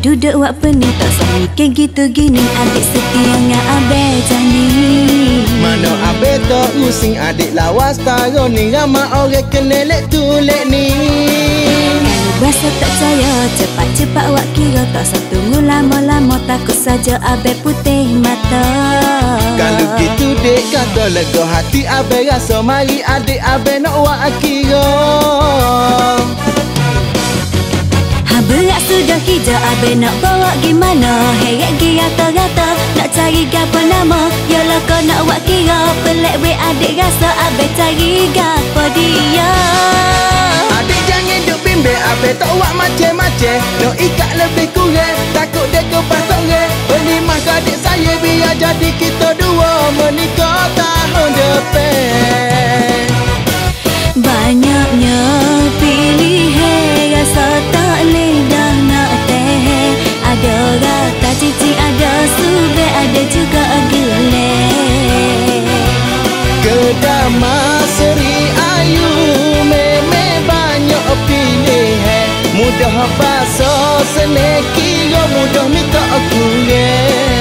duduk wak pening tak suami ke gitu gini adik setianya abe jani. Mana abe tak using adik lawas taro ni ramai orang kenelek tulek ni. Kalau bahasa tak saya cepat-cepat wak kira tak satu lama-lama takut saja abe putih mata. Kalau gitu dek kata lega hati abe rasa mari adik abe nak wak kira. Berat sudah hijau abe nak bawa gimana. Heret gira rata-rata nak cari gapo nama. Yalah kau nak buat kira pelik we adik rasa abe cari gapo dia. Adik jangan duk bimbing abe tak buat macam-macam. Nak ikat lebih kurang takut dia kepas orang. Beli mah ke adik saya biar jadi kita dua menikah tahun depan. Banyaknya pilihan rasa tak lidah nak teh. Ada rata cici, ada sube, ada juga geleng. Kedama Seri Ayu memang banyak pilihan. Mudah basuh senang kira mudah minta kurang.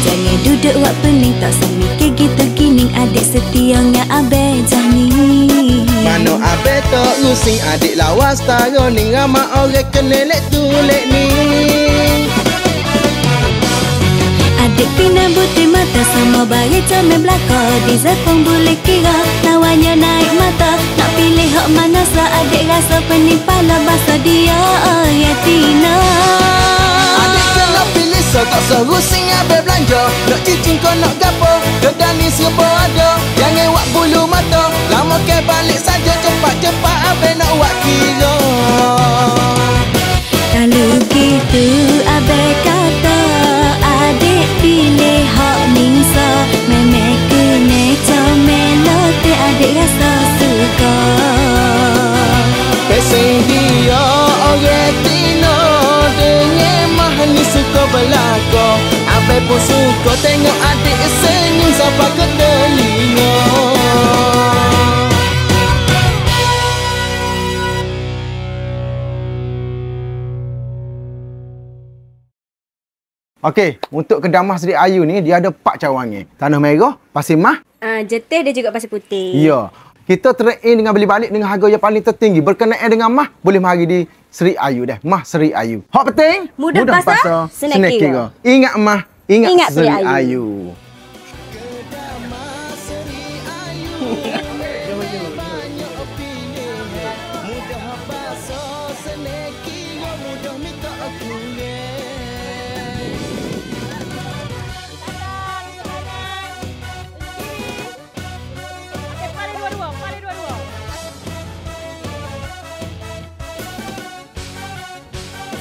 Jangan duduk wak pening tak sami ke gitu gini adik setianya abe jani. Mana abe tak rusing adik lawas taro ni ramai orang kenelek tulek ni. Adik pina buti mata sama bayi camen belaka. Di Zepong boleh kira lawannya naik mata. Nak pilih hak mana sa adik rasa pening pala bahasa dia ya Tina. Adik kena pilih so tak serusing abe belanja. Nak cincin kau nak gapo dedan ni serba ada. Jangan wak bulu mata lama ke balik saja cepat-cepat abe nak wak kira. Kalau gitu abe kata adik pilih hak nisa. Memek kene comelote adik rasa suka. Pesing dia orang Tino dengan mahani suka belakang. Abe pun suka tengok adik senyum sampai ke telinga. Okey, untuk Kedamah Seri Ayu ni dia ada 4 cawangan. Tanah merah, pasir mah, Jetih dan juga pasir putih. ya. Kita trade in dengan beli balik dengan harga yang paling tertinggi. Berkenaan dengan mah, boleh mari di Seri Ayu dah. Mah Seri Ayu. Hak penting, Mudah pasar, senang kira. Ingat mah, ingat Seri Seri Ayu.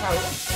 Tahu.